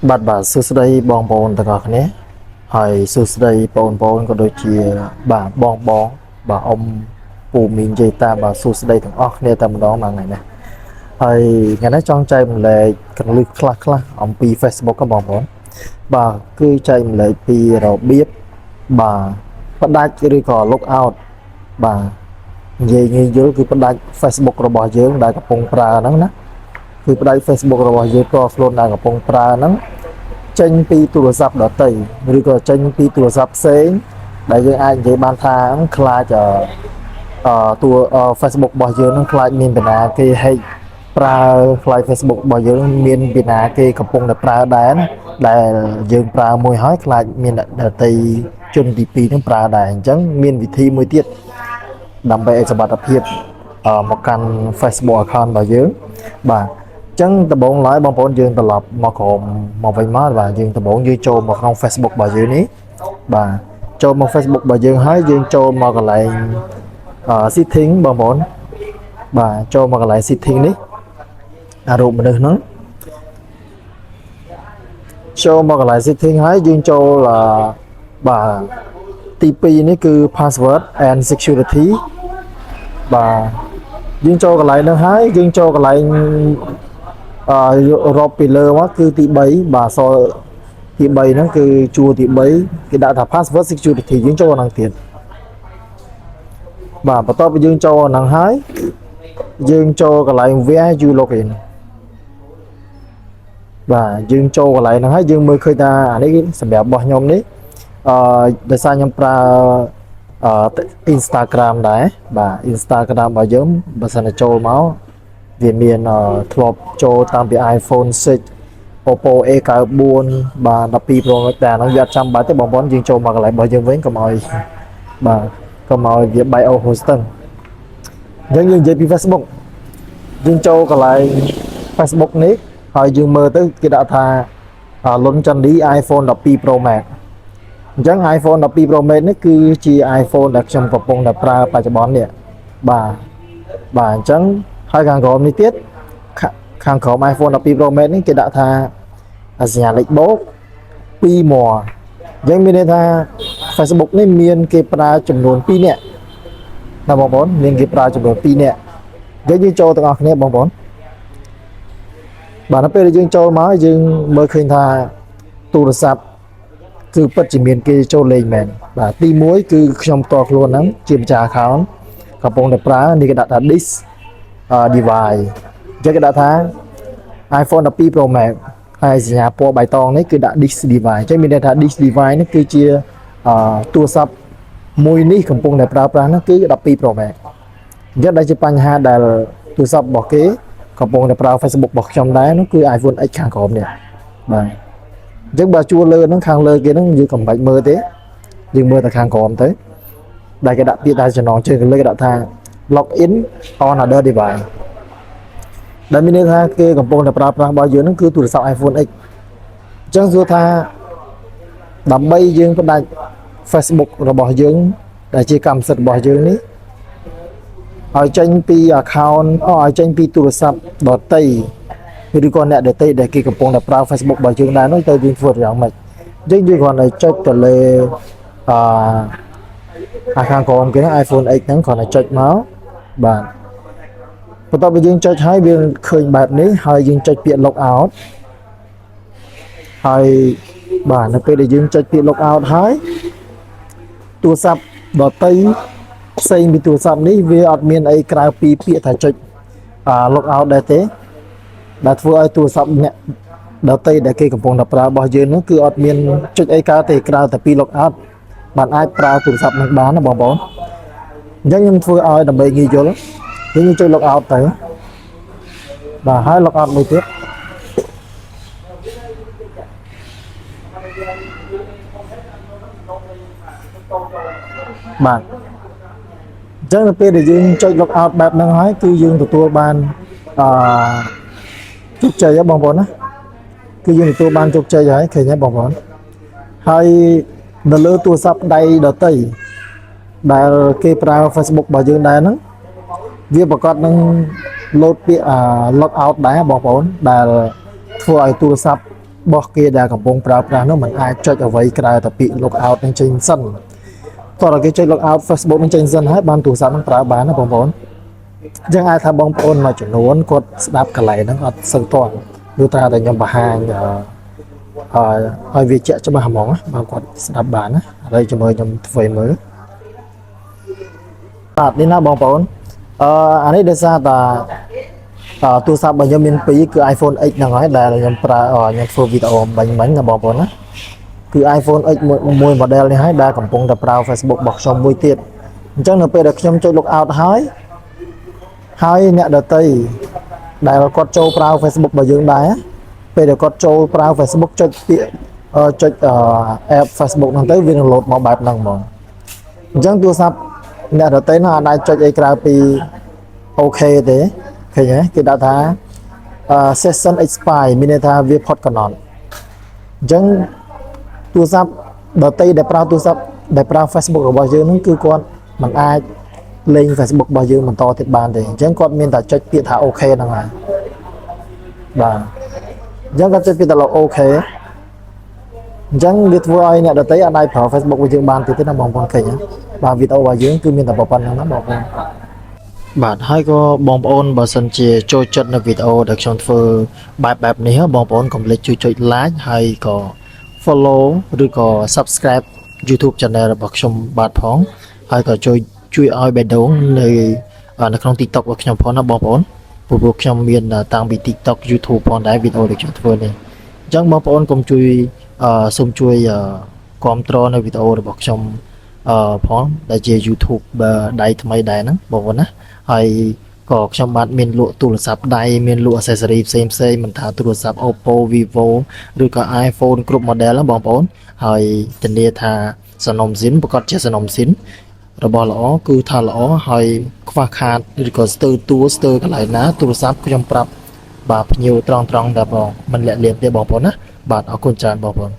បាទសួស្តីបងប្អូនទាំងអស់គ្នាហើយសួស្តីបងប្អូនក៏ដូចជាបាទបងបាទអ៊ំពូមីងយាយតាបាទសួស្តីទាំងអស់គ្នាតែម្ដងមកថ្ងៃនេះហើយថ្ងៃនេះចង់ចែកម្លែកកន្លឹះខ្លះអំពី Facebook បងប្អូនបាទគឺចែកម្លែកពីរបៀបបាទផ្ដាច់ឬក៏ log out បាទនិយាយងាយយល់គឺផ្ដាច់ Facebook របស់យើងដែលកំពុងប្រើហ្នឹងណាគឺផ្ដាច់ Facebook របស់យើងក៏ខ្លួនដែលកំពុងប្រើហ្នឹងចេញពីទូរស័ព្ទដទៃឬក៏ចេញពីទូរស័ព្ទផ្សេងដែលយើងអាចនិយាយបានថាខ្លាចតួ Facebook របស់យើងនឹងខ្លាចមានបណ្ណាគេ hack ប្រើខ្លាច Facebook របស់យើងមានបណ្ណាគេកំពុងតែប្រើដែរណាដែលយើងប្រើមួយហើយខ្លាចមានដទៃជនទី2នឹងប្រើដែរអញ្ចឹងមានវិធីមួយទៀតដើម្បីឲ្យសុវត្ថិភាពមកកាន់ Facebook account របស់យើងបាទចឹងដំបូងឡើយបងប្អូនយើងត្រឡប់មកក្រុមមកវិញមកបាទយើងដំបូងយើងចូលមកក្នុង Facebook របស់យើងនេះបាទចូលមក Facebook របស់យើងហើយយើងចូលមកកន្លែងsetting បងប្អូនបាទចូលមកកន្លែង setting នេះរូបមនុស្សហ្នឹងចូលមកកន្លែង setting ហើយយើងចូលបាទទី2នេះគឺ password and security បាទយើងចូលកន្លែងហ្នឹងហើយយើងចូលកន្លែងរកពីលើមកគឺទី3បាទសទី3ហ្នឹងគឺជួរទី3គេដាក់ថា password security យើងចូលអាហ្នឹងទៀតបាទបន្ទាប់ពីយើងចូលអាហ្នឹងហើយយើងចូលកន្លែង where you login បាទយើងចូលកន្លែងហ្នឹងហើយយើងមើលឃើញថាអានេះសម្រាប់របស់ខ្ញុំនេះដោយសារខ្ញុំប្រើInstagram ដែរបាទ Instagram របស់យើងបើសិនតែចូលមកវាមានធ្លាប់ចូលតាំងពី iPhone 6 Oppo A94 បាទ12 Pro Max តែហ្នឹងវាអត់ចាំបាច់ទេបងប្អូនយើងចូលមកកន្លែងរបស់យើងវិញកុំឲ្យបាទកុំឲ្យវា bio hosting យើងនិយាយពី Facebook យើងចូលកន្លែង Facebook នេះហើយយើងមើលទៅគេដាក់ថាលុនចន្ទឌី iPhone 12 Pro Max អញ្ចឹង iPhone 12 Pro Max នេះគឺជា iPhone ដែលខ្ញុំកំពុងតែប្រើបច្ចុប្បន្ននេះបាទអញ្ចឹងហើយខាងក្រោមនេះទៀតខាងក្រោម iPhone 12 Pro Max នេះគេដាក់ថាសញ្ញាលេខបូក2ម៉អញ្ចឹងមានន័យថា Facebook នេះមានគេប្រើចំនួន2នាក់ណាបងប្អូនមានគេប្រើចំនួន2នាក់យើងចូលទាំងអស់គ្នាបងប្អូនបាទនៅពេលដែលយើងចូលមកយើងមើលឃើញថាទូរស័ព្ទគឺពិតជាមានគេចូលលេងមែនបាទទី1គឺខ្ញុំផ្ទាល់ខ្លួនហ្នឹងជាម្ចាស់ account កំពុងតែប្រើនេះគេដាក់ថា this device អញ្ចឹងគេដាក់ថា iPhone 12 Pro Max ហើយសញ្ញាពណ៌បៃតងនេះគឺដាក់ this device អញ្ចឹងមានន័យថា this device នេះគឺជាទូរស័ព្ទមួយនេះកំពុងតែប្រើប្រាស់ហ្នឹងគឺ12 Pro Max អញ្ចឹងដែលជាបញ្ហាដែលទូរស័ព្ទរបស់គេកំពុងតែប្រើ Facebook របស់ខ្ញុំដែរនោះគឺ iPhone X ខាងក្រោមនេះបាទអញ្ចឹងបើជួរលើហ្នឹងខាងលើគេហ្នឹងយើងកំបាច់មើលទេយើងមើលតែខាងក្រោមទៅដែលគេដាក់ពាក្យដែលចំណងជើងលើគេដាក់ថា log in on other device ដែលមានន័យថាគេកំពុងតែប្រើប្រាស់របស់យើងហ្នឹងគឺទូរស័ព្ទ iPhone X អញ្ចឹងសួរថាដើម្បីយើងផ្ដាច់ Facebook របស់យើងដែលជាកម្មសិទ្ធិរបស់យើងនេះឲ្យចេញពី account ឲ្យចេញពីទូរស័ព្ទដទៃឬក៏អ្នកដទៃដែលគេកំពុងតែប្រើ Facebook របស់យើងដែរនោះទៅយើងធ្វើយ៉ាងម៉េចអញ្ចឹងយើងគ្រាន់តែចុចទៅលើខាងក្រោមគេហ្នឹង iPhone X ហ្នឹងគ្រាន់តែចុចមកបាទបន្ទាប់ពីយើងចុចហើយវាឃើញបែបនេះហើយយើងចុចពាក្យ log out ហើយបាទនៅពេលដែលយើងចុចពាក្យ log out ហើយទូរស័ព្ទដទៃផ្សេងពីទូរស័ព្ទនេះវាអត់មានអីក្រៅពីពាក្យថាចុចlog out ដែរទេដែលធ្វើឲ្យទូរស័ព្ទអ្នកដទៃដែលគេកំពុងតែប្រើរបស់យើងនោះគឺអត់មានចុចអីកើតទេក្រៅតែពី log out បានអាចប្រើទូរស័ព្ទនឹងបានណាបងប្អូនអញ្ចឹងខ្ញុំធ្វើឲ្យដើម្បីងាយយល់យើងចុច log out ទៅបាទហើយ log out មួយទៀតបាទអញ្ចឹងនៅពេលដែលយើងចុច log out បែបហ្នឹងហើយគឺយើងទទួលបានជោគជ័យបងប្អូនណាគឺយើងទទួលបានជោគជ័យហើយឃើញទេបងប្អូនហើយនៅលើទូរស័ព្ទដៃដទៃដែលគេប្រើ Facebook របស់យើងដែរហ្នឹងវាប្រកាសនឹងលោតពាក្យlog out ដែរបងប្អូនដែលធ្វើឲ្យទូរស័ព្ទ បោះគេដែលកំពុងប្រើប្រាស់នោះมันអាចចុចអ្វីក្រៅតែពាក្យ log out នឹងចេញសិនតោះតែគេចុច log out Facebook នឹងចេញសិនហើយបានទូរស័ព្ទនឹងប្រើបានណាបងប្អូនអញ្ចឹងអាចថាបងប្អូនមួយចំនួនគាត់ស្ដាប់កន្លែងហ្នឹងអត់សូវទាន់ព្រោះតែខ្ញុំបង្ហាញឲ្យវាជាក់ច្បាស់ហ្មងបើគាត់ស្ដាប់បានណាហើយជាមួយខ្ញុំធ្វើមើលបាទនេះណាបងប្អូនអានេះដោយសារតែទូរស័ព្ទរបស់ខ្ញុំមាន2គឺ iPhone X ហ្នឹងហើយដែលខ្ញុំប្រើខ្ញុំធ្វើវីដេអូបាញ់ណាបងប្អូនណាគឺ iPhone X មួយ model នេះហើយដែលកំពុងតែប្រើ Facebook របស់ខ្ញុំមួយទៀតអញ្ចឹងនៅពេលដែលខ្ញុំចុច log out ហើយអ្នកដទៃដែលគាត់ចូលប្រើ Facebook របស់យើងដែរពេលដែលគាត់ចូលប្រើ Facebook ចុចពាក្យចុច app Facebook ហ្នឹងទៅវានឹង load មកបែបហ្នឹងហ្មងអញ្ចឹងទូរស័ព្ទអ្នកដទៃនោះអាចចុចអីក្រៅពី OK ទេឃើញទេគេដាក់ថា session expire មានន័យថាវាផុតកំណត់អញ្ចឹងទូរស័ព្ទដទៃដែលប្រើទូរស័ព្ទដែលប្រើ Facebook របស់យើងហ្នឹងគឺគាត់មិនអាចលេង Facebook របស់យើងបន្តទៀតបានទេអញ្ចឹងគាត់មានតែចុចពាក្យថា OK ហ្នឹងហើយបាទអញ្ចឹងគាត់ចុចពាក្យថា OK អញ្ចឹងវាធ្វើឲ្យអ្នកដទៃអាចប្រើ Facebook របស់យើងបានទៀតទេណាបងប្អូនឃើញទេបាទវីដេអូរបស់យើងគឺមានតែប៉ុណ្្នឹងណាបងប្អូនបាទហើយក៏បងប្អូនបើសិនជាចូលចិត្តនៅវីដេអូដែលខ្ញុំធ្វើបែបនេះបងប្អូនកុំភ្លេចជួយចុច like ហើយក៏ follow ឬក៏ subscribe YouTube channel របស់ខ្ញុំបាទផងហើយក៏ជួយឲ្យបេះដូងនៅក្នុង TikTok របស់ខ្ញុំផងណាបងប្អូនព្រោះខ្ញុំមានតាំងពី TikTok YouTube ផងដែរវីដេអូដែលខ្ញុំធ្វើនេះអញ្ចឹងបងប្អូនកុំជួយសូមជួយគាំទ្រនៅវីដេអូរបស់ខ្ញុំផងដែលជា YouTube ដៃថ្មីដែរហ្នឹងបងប្អូនណាហើយក៏ខ្ញុំបានមានលក់ទូរស័ព្ទដៃមានលក់ accessory ផ្សេងមិនថាទូរស័ព្ទ Oppo Vivo ឬក៏ iPhone គ្រប់ model ណាបងប្អូនហើយធានាថាសំណុំស៊ីនប្រកាសជាសំណុំស៊ីនរបស់ល្អគឺថាល្អហើយខ្វះខាតឬក៏ស្ទើរកន្លែងណាទូរស័ព្ទខ្ញុំប្រាប់បាទភ្ញៀវត្រង់តែបងមិនលាក់លៀមទេបងប្អូនណាបាទអរគុណច្រើនបងប្អូន